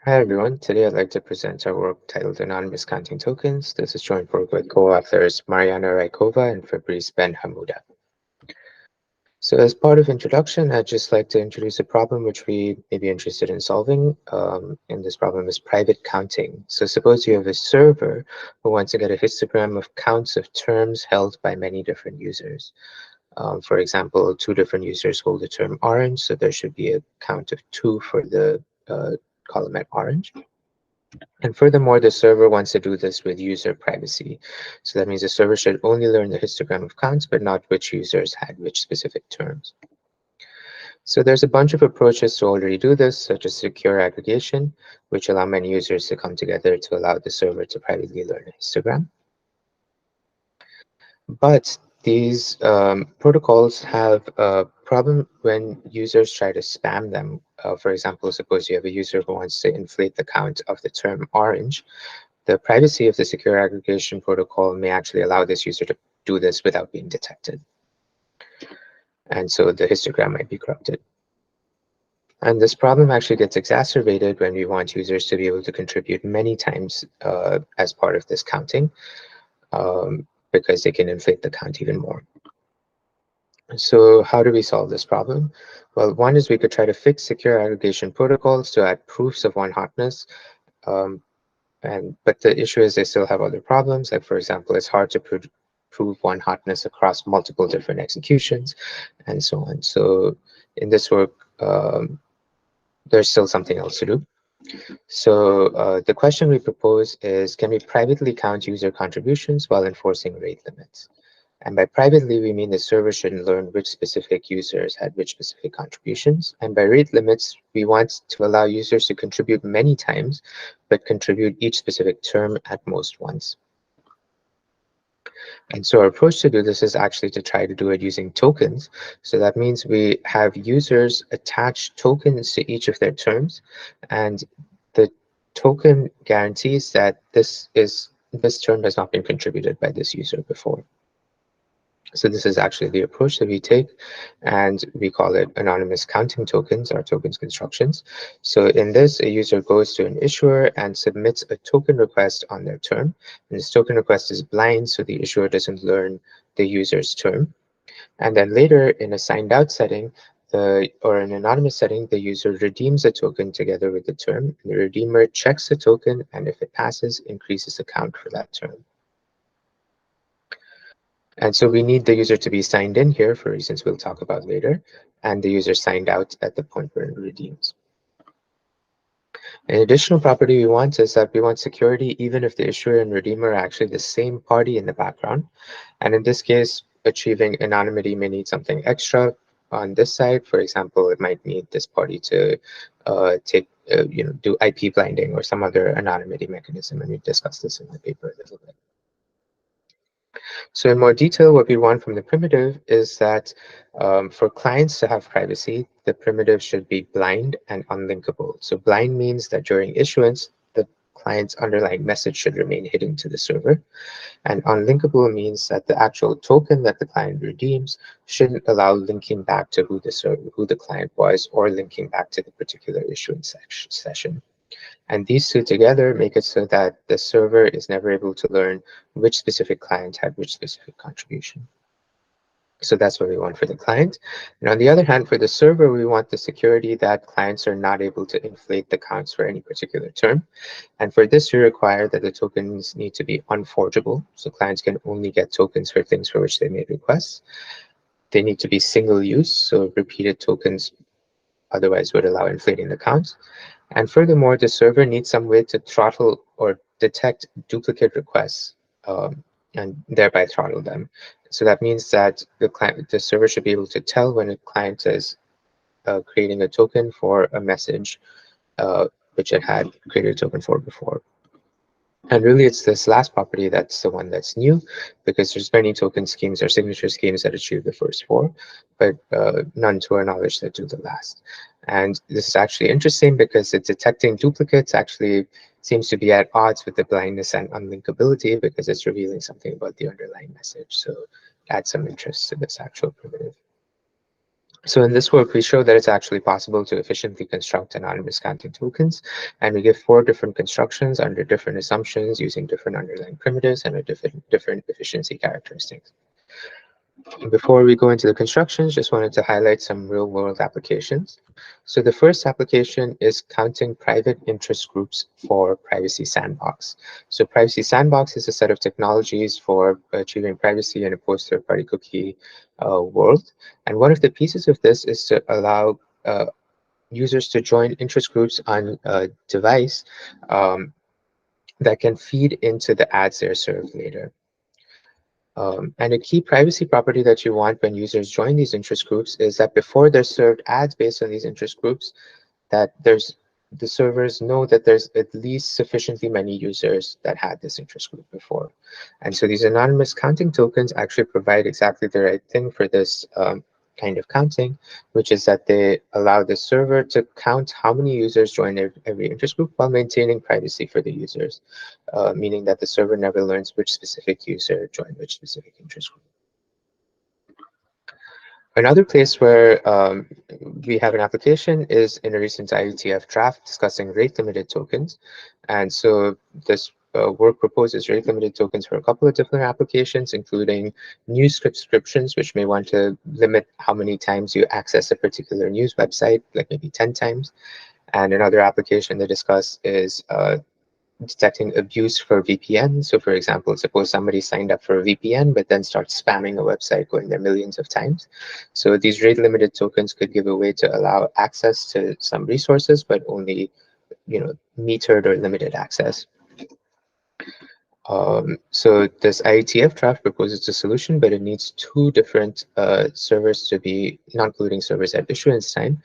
Hi everyone, today I'd like to present our work titled Anonymous Counting Tokens. This is joint work with co-authors Mariana Raikova and Fabrice Ben Hamouda. So as part of introduction, I'd just like to introduce a problem which we may be interested in solving. And this problem is private counting. So suppose you have a server who wants to get a histogram of counts of terms held by many different users. For example, two different users hold the term orange, so there should be a count of 2 for the column at orange. And furthermore, the server wants to do this with user privacy. So that means the server should only learn the histogram of counts, but not which users had which specific terms. So there's a bunch of approaches to already do this, such as secure aggregation, which allow many users to come together to allow the server to privately learn a histogram. But these protocols have a problem when users try to spam them. For example, suppose you have a user who wants to inflate the count of the term orange. The privacy of the secure aggregation protocol may actually allow this user to do this without being detected. And so the histogram might be corrupted. And this problem actually gets exacerbated when we want users to be able to contribute many times as part of this counting, because they can inflate the count even more. So how do we solve this problem? Well, one is we could try to fix secure aggregation protocols to add proofs of one hotness. But the issue is they still have other problems. Like, for example, it's hard to prove one hotness across multiple different executions and so on. So in this work, there's still something else to do. So the question we propose is, can we privately count user contributions while enforcing rate limits? And by privately, we mean the server shouldn't learn which specific users had which specific contributions. And by rate limits, we want to allow users to contribute many times, but contribute each specific term at most once. And so our approach to do this is actually to try to do it using tokens. So that means we have users attach tokens to each of their terms, and the token guarantees that this term has not been contributed by this user before. So this is actually the approach that we take, and we call it anonymous counting tokens, or tokens constructions. So in this, a user goes to an issuer and submits a token request on their term. And this token request is blind, so the issuer doesn't learn the user's term. And then later, in a signed out setting, or an anonymous setting, the user redeems a token together with the term. And the redeemer checks the token, and if it passes, increases the count for that term. And so we need the user to be signed in here for reasons we'll talk about later, and the user signed out at the point where it redeems. An additional property we want is that we want security even if the issuer and redeemer are actually the same party in the background. And in this case, achieving anonymity may need something extra on this side. For example, it might need this party to do IP blinding or some other anonymity mechanism, and we discussed this in the paper a little bit. So in more detail, what we want from the primitive is that for clients to have privacy, the primitive should be blind and unlinkable. So blind means that during issuance, the client's underlying message should remain hidden to the server. And unlinkable means that the actual token that the client redeems shouldn't allow linking back to who the client was, or linking back to the particular issuance session. And these two together make it so that the server is never able to learn which specific client had which specific contribution. So that's what we want for the client. And on the other hand, for the server, we want the security that clients are not able to inflate the counts for any particular term. And for this, we require that the tokens need to be unforgeable. So clients can only get tokens for things for which they made requests. They need to be single use, so repeated tokens otherwise would allow inflating the counts. And furthermore, the server needs some way to throttle or detect duplicate requests, and thereby throttle them. So that means that the server should be able to tell when a client is creating a token for a message which it had created a token for before. And really, it's this last property that's the one that's new, because there's many token schemes or signature schemes that achieve the first four, but none to our knowledge that do the last. And this is actually interesting because it's detecting duplicates actually seems to be at odds with the blindness and unlinkability, because it's revealing something about the underlying message. So add some interest to this actual primitive. So in this work, we show that it's actually possible to efficiently construct anonymous counting tokens, and we give 4 different constructions under different assumptions using different underlying primitives and a different efficiency characteristics. Before we go into the constructions, just wanted to highlight some real-world applications. So the first application is counting private interest groups for Privacy Sandbox. So Privacy Sandbox is a set of technologies for achieving privacy in a post-third-party cookie world. And one of the pieces of this is to allow users to join interest groups on a device that can feed into the ads they're served later. And a key privacy property that you want when users join these interest groups is that before they're served ads based on these interest groups, that the servers know that there's at least sufficiently many users that had this interest group before. And so these anonymous counting tokens actually provide exactly the right thing for this kind of counting, which is that they allow the server to count how many users join every interest group while maintaining privacy for the users, meaning that the server never learns which specific user joined which specific interest group. Another place where we have an application is in a recent IETF draft discussing rate-limited tokens. And so this work proposes rate-limited tokens for a couple of different applications, including news subscriptions, which may want to limit how many times you access a particular news website, like maybe 10 times. And another application they discuss is detecting abuse for VPN. So for example, suppose somebody signed up for a VPN, but then starts spamming a website going there millions of times. So these rate limited tokens could give a way to allow access to some resources, but only metered or limited access. So this IETF draft proposes a solution, but it needs 2 different servers to be non-polluting servers at issuance time.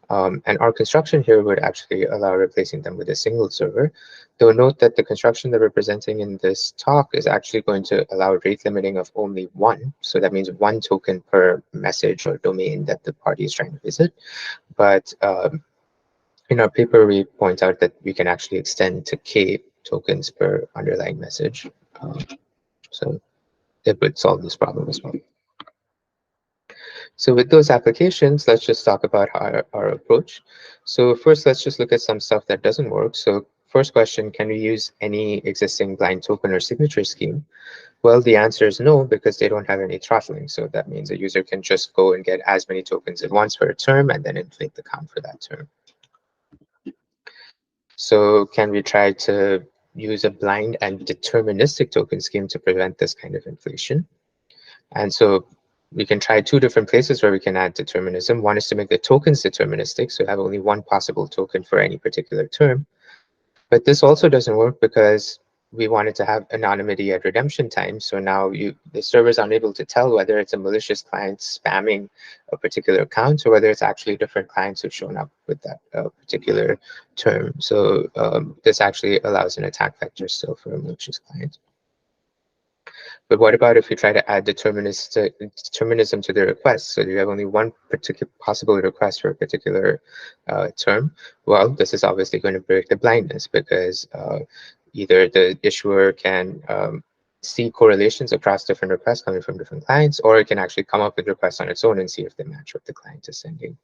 And our construction here would actually allow replacing them with a single server. Though note that the construction that we're presenting in this talk is actually going to allow rate limiting of only 1. So that means 1 token per message or domain that the party is trying to visit. But in our paper, we point out that we can actually extend to K tokens per underlying message. So it would solve this problem as well. So with those applications, let's just talk about our approach. So first, let's just look at some stuff that doesn't work. So first question, can we use any existing blind token or signature scheme? Well, the answer is no, because they don't have any throttling. So that means a user can just go and get as many tokens at once for a term and then inflate the count for that term. So can we try to use a blind and deterministic token scheme to prevent this kind of inflation? And so we can try 2 different places where we can add determinism. One is to make the tokens deterministic, so have only 1 possible token for any particular term. But this also doesn't work because we wanted to have anonymity at redemption time. So now the servers aren't able to tell whether it's a malicious client spamming a particular account or whether it's actually different clients who've shown up with that particular term. So this actually allows an attack vector still for a malicious client. But what about if we try to add determinism to the request? So you have only 1 particular possible request for a particular term. Well, this is obviously going to break the blindness because either the issuer can see correlations across different requests coming from different clients, or it can actually come up with requests on its own and see if they match what the client is sending.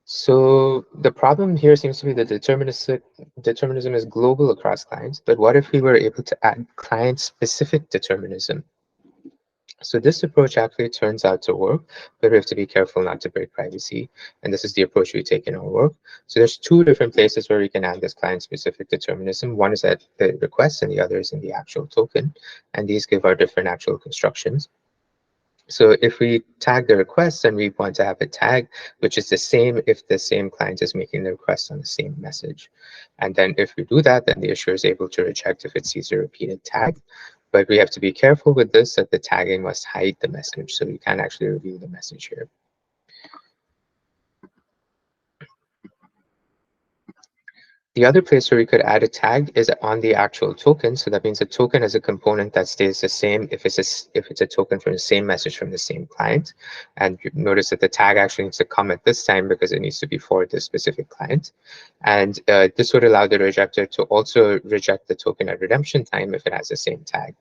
So the problem here seems to be that determinism is global across clients, but what if we were able to add client-specific determinism? So this approach actually turns out to work, but we have to be careful not to break privacy. And this is the approach we take in our work. So there's 2 different places where we can add this client-specific determinism. One is at the request and the other is in the actual token. And these give our different actual constructions. So if we tag the request, then we want to have a tag, which is the same if the same client is making the request on the same message. And then if we do that, then the issuer is able to reject if it sees a repeated tag. But we have to be careful with this, that the tagging must hide the message. So we can't actually reveal the message here. The other place where we could add a tag is on the actual token. So that means the token is a component that stays the same if it's a token from the same message from the same client. And you notice that the tag actually needs to come at this time because it needs to be for this specific client. And this would allow the rejecter to also reject the token at redemption time if it has the same tag.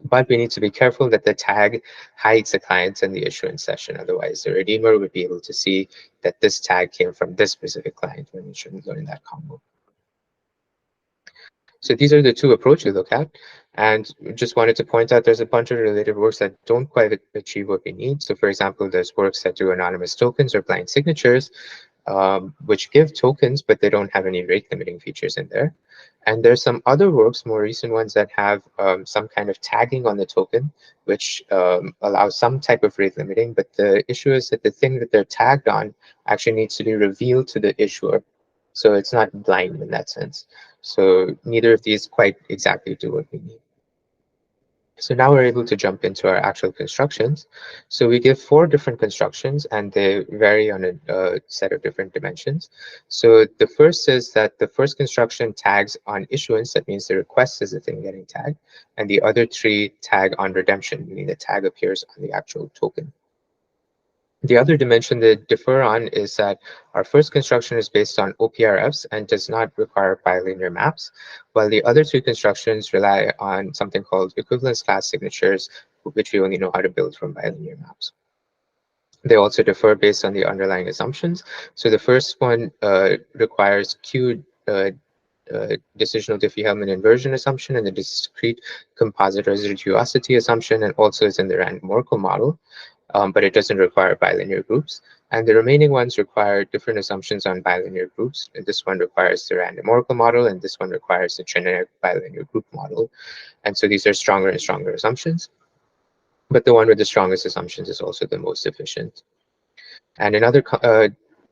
But we need to be careful that the tag hides the client in the issuance session. Otherwise, the redeemer would be able to see that this tag came from this specific client when we shouldn't learn that combo. So these are the two approaches we look at. And just wanted to point out there's a bunch of related works that don't quite achieve what we need. So for example, there's works that do anonymous tokens or blind signatures, which give tokens, but they don't have any rate limiting features in there. And there's some other works, more recent ones, that have some kind of tagging on the token, which allows some type of rate limiting. But the issue is that the thing that they're tagged on actually needs to be revealed to the issuer. So it's not blind in that sense. So neither of these quite exactly do what we need. So now we're able to jump into our actual constructions. So we give 4 different constructions, and they vary on a set of different dimensions. So the first is that the first construction tags on issuance. That means the request is the thing getting tagged. And the other 3 tag on redemption, meaning the tag appears on the actual token. The other dimension they differ on is that our first construction is based on OPRFs and does not require bilinear maps, while the other 2 constructions rely on something called equivalence class signatures, which we only know how to build from bilinear maps. They also differ based on the underlying assumptions. So the first one requires Q decisional Diffie-Hellman inversion assumption and the discrete composite residuosity assumption, and also is in the random Oracle model. But it doesn't require bilinear groups. And the remaining ones require different assumptions on bilinear groups. And this one requires the random Oracle model, and this one requires the generic bilinear group model. And so these are stronger and stronger assumptions. But the one with the strongest assumptions is also the most efficient. And another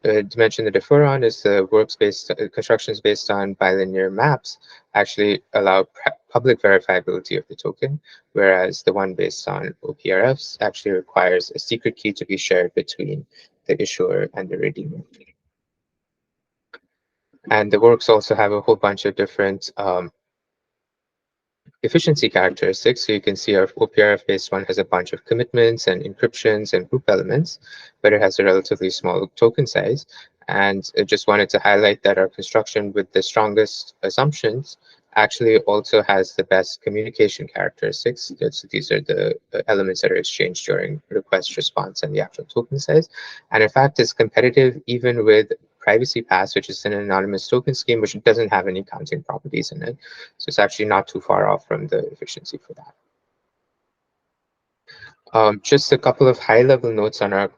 dimension to differ on is the works-based constructions based on bilinear maps actually allow public verifiability of the token, whereas the one based on OPRFs actually requires a secret key to be shared between the issuer and the redeemer. And the works also have a whole bunch of different efficiency characteristics. So you can see our OPRF-based one has a bunch of commitments and encryptions and group elements, but it has a relatively small token size. And I just wanted to highlight that our construction with the strongest assumptions actually also has the best communication characteristics. So these are the elements that are exchanged during request response and the actual token size. And in fact, is competitive even with privacy pass, which is an anonymous token scheme, which doesn't have any counting properties in it. So it's actually not too far off from the efficiency for that. Just a couple of high-level notes on our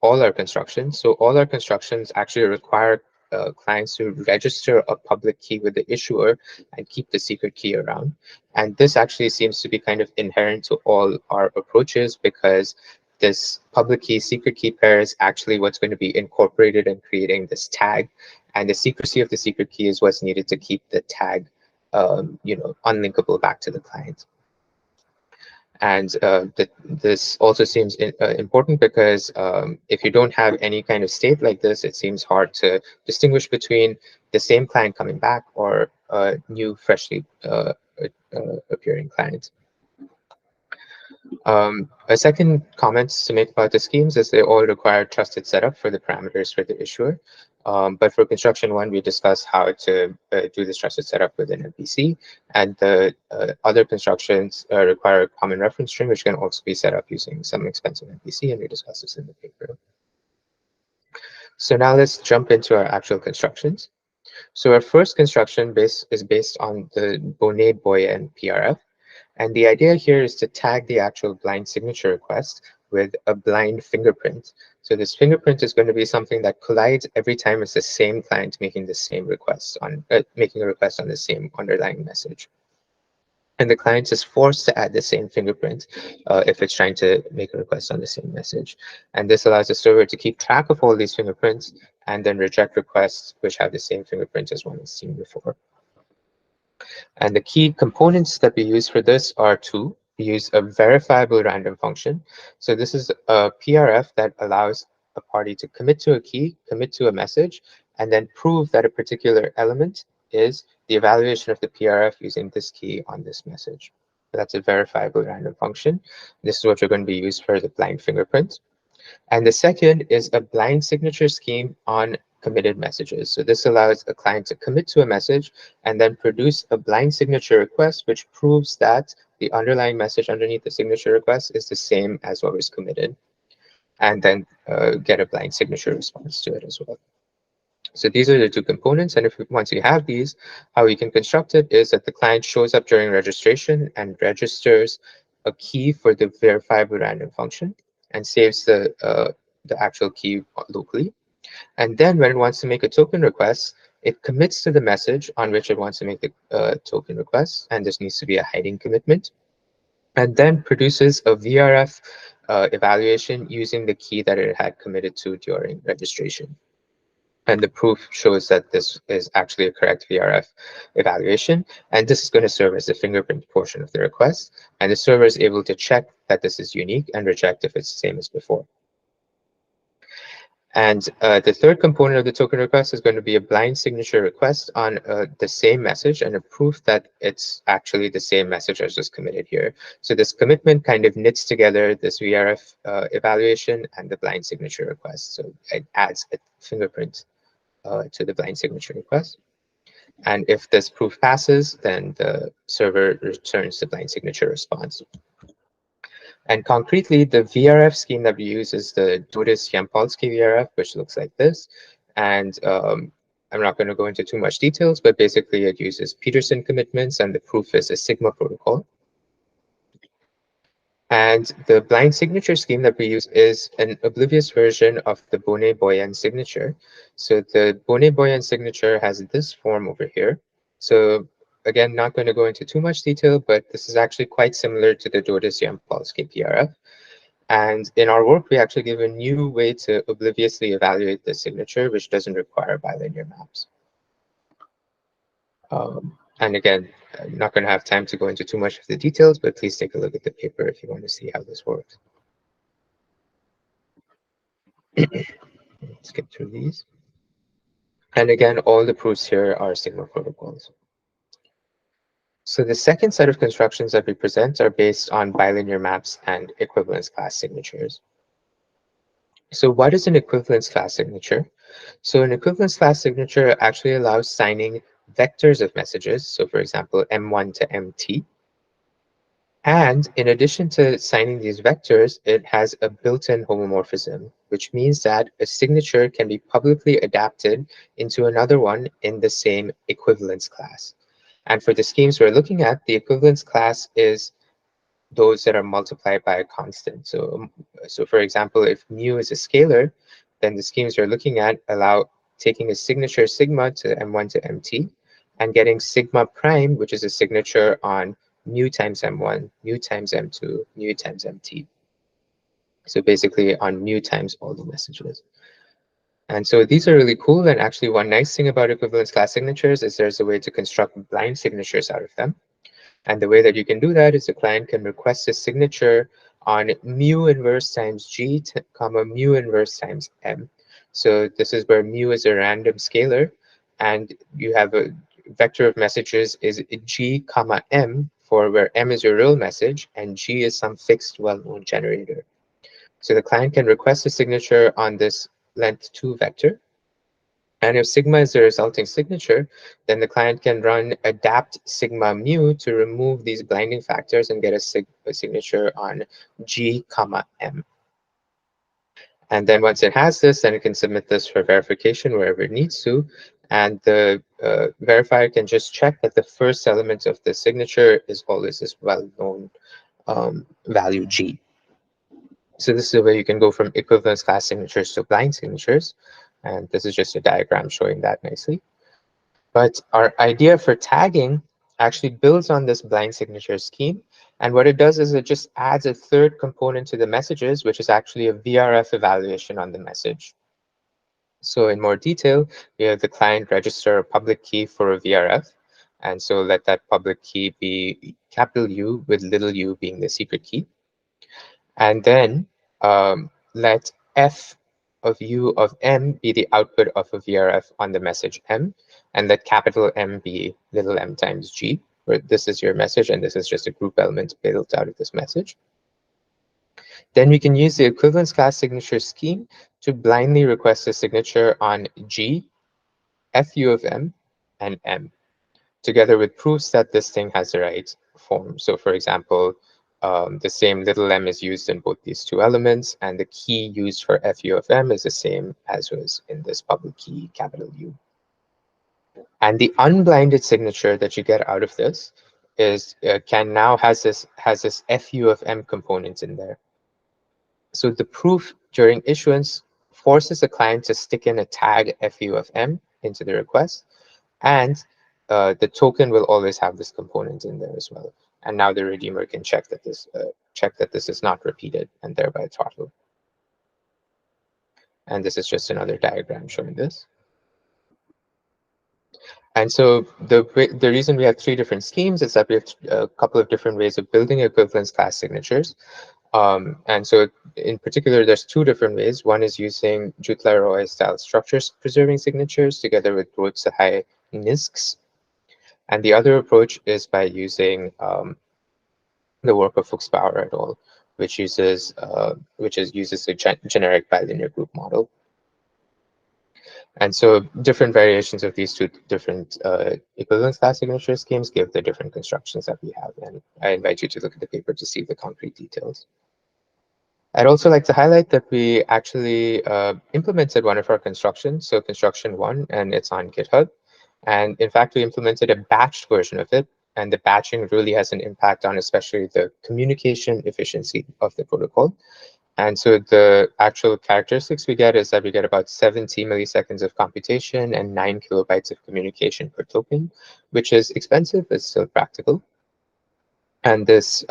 all our constructions. So all our constructions actually require clients to register a public key with the issuer and keep the secret key around. And this actually seems to be kind of inherent to all our approaches, because this public key secret key pair is actually what's going to be incorporated in creating this tag, and the secrecy of the secret key is what's needed to keep the tag unlinkable back to the client. And this also seems important because if you don't have any kind of state like this, it seems hard to distinguish between the same client coming back or a new, freshly appearing client. A second comment to make about the schemes is they all require trusted setup for the parameters for the issuer. But for construction 1, we discussed how to do this trusted setup with an MPC, and the other constructions require a common reference string, which can also be set up using some expensive MPC, and we discussed this in the paper. So now let's jump into our actual constructions. So our first construction is based on the Bonnet-Boyen PRF. And the idea here is to tag the actual blind signature request with a blind fingerprint. So this fingerprint is going to be something that collides every time it's the same client making the same request making a request on the same underlying message. And the client is forced to add the same fingerprint if it's trying to make a request on the same message. And this allows the server to keep track of all these fingerprints and then reject requests which have the same fingerprint as one it's seen before. And the key components that we use for this are 2. We use a verifiable random function. So this is a PRF that allows a party to commit to a key, commit to a message, and then prove that a particular element is the evaluation of the PRF using this key on this message. So that's a verifiable random function. This is what you're going to be used for the blind fingerprint. And the second is a blind signature scheme on committed messages. So this allows a client to commit to a message and then produce a blind signature request, which proves that the underlying message underneath the signature request is the same as what was committed, and then get a blind signature response to it as well. So these are the two components, and once you have these, how we can construct it is that the client shows up during registration and registers a key for the verifiable random function and saves the actual key locally. And then when it wants to make a token request, it commits to the message on which it wants to make the token request, and this needs to be a hiding commitment, and then produces a VRF evaluation using the key that it had committed to during registration. And the proof shows that this is actually a correct VRF evaluation. And this is going to serve as the fingerprint portion of the request. And the server is able to check that this is unique and reject if it's the same as before. And the third component of the token request is going to be a blind signature request on the same message and a proof that it's actually the same message as was committed here. So this commitment kind of knits together this VRF evaluation and the blind signature request. So it adds a fingerprint to the blind signature request. And if this proof passes, then the server returns the blind signature response. And concretely, the VRF scheme that we use is the Doris-Yampolsky VRF, which looks like this. And I'm not going to go into too much details, but basically it uses Peterson commitments, and the proof is a Sigma protocol. And the blind signature scheme that we use is an oblivious version of the Bonnet-Boyan signature. So the Bonnet-Boyan signature has this form over here. So again, not going to go into too much detail, but this is actually quite similar to the Doris-Yampolsky PRF. And in our work, we actually give a new way to obliviously evaluate the signature, which doesn't require bilinear maps. And again, I'm not going to have time to go into too much of the details, but please take a look at the paper if you want to see how this works. Skip through these. And again, all the proofs here are Sigma protocols. So the second set of constructions that we present are based on bilinear maps and equivalence class signatures. So what is an equivalence class signature? So an equivalence class signature actually allows signing vectors of messages. So for example, M1 to MT. And in addition to signing these vectors, it has a built-in homomorphism, which means that a signature can be publicly adapted into another one in the same equivalence class. And for the schemes we're looking at, the equivalence class is those that are multiplied by a constant. So for example, if mu is a scalar, then the schemes we're looking at allow taking a signature sigma to M1 to MT and getting sigma prime, which is a signature on mu times M1, mu times M2, mu times MT. So basically on mu times all the messages. And so these are really cool. And actually one nice thing about equivalence class signatures is there's a way to construct blind signatures out of them. And the way that you can do that is the client can request a signature on mu inverse times g, comma mu inverse times m. So this is where mu is a random scalar, and you have a vector of messages is g, comma m, for where m is your real message and g is some fixed well-known generator. So the client can request a signature on this length 2 vector. And if sigma is the resulting signature, then the client can run adapt sigma mu to remove these blinding factors and get a signature on g, comma m. And then once it has this, then it can submit this for verification wherever it needs to. And the verifier can just check that the first element of the signature is always this well-known value g. So this is where you can go from equivalence class signatures to blind signatures. And this is just a diagram showing that nicely. But our idea for tagging actually builds on this blind signature scheme. And what it does is it just adds a third component to the messages, which is actually a VRF evaluation on the message. So in more detail, we have the client register a public key for a VRF. And so let that public key be capital U with little u being the secret key. And then let f of u of m be the output of a VRF on the message m, and let capital M be little m times g, where this is your message and this is just a group element built out of this message. Then we can use the equivalence class signature scheme to blindly request a signature on g, fu of m, and m, together with proofs that this thing has the right form. So for example, the same little m is used in both these two elements, and the key used for FU of m is the same as was in this public key, capital U. And the unblinded signature that you get out of this is has this FU of m component in there. So the proof during issuance forces the client to stick in a tag FU of m into the request, and the token will always have this component in there as well. And now the redeemer can check that this is not repeated and thereby throttle. And this is just another diagram showing this. And so the reason we have three different schemes is that we have a couple of different ways of building equivalence class signatures. And so in particular, there's two different ways. One is using Jutla-Roy style structures preserving signatures together with Rhodes-Sahai NISCs. And the other approach is by using the work of Fuchs-Bauer et al., which uses a generic bilinear group model. And so different variations of these two different equivalence class signature schemes give the different constructions that we have. And I invite you to look at the paper to see the concrete details. I'd also like to highlight that we actually implemented one of our constructions, so construction 1, and it's on GitHub. And in fact, we implemented a batched version of it, and the batching really has an impact on especially the communication efficiency of the protocol. And so the actual characteristics we get is that we get about 70 milliseconds of computation and 9 kilobytes of communication per token, which is expensive, but still practical. And this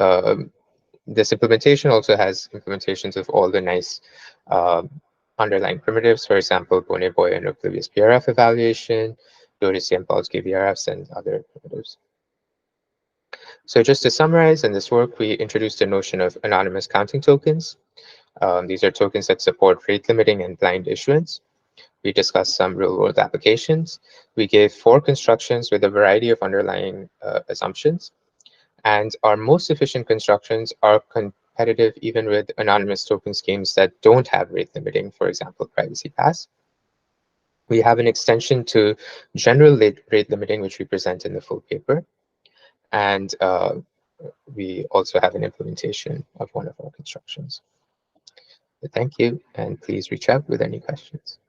implementation also has implementations of all the nice underlying primitives, for example, Bonnet-Boyer and oblivious PRF evaluation, Dorisy and Polsky VRFs, and other primitives. So just to summarize, in this work, we introduced the notion of anonymous counting tokens. These are tokens that support rate limiting and blind issuance. We discussed some real-world applications. We gave 4 constructions with a variety of underlying assumptions. And our most efficient constructions are competitive even with anonymous token schemes that don't have rate limiting, for example, privacy pass. We have an extension to general rate limiting, which we present in the full paper. And we also have an implementation of one of our constructions. Thank you, and please reach out with any questions.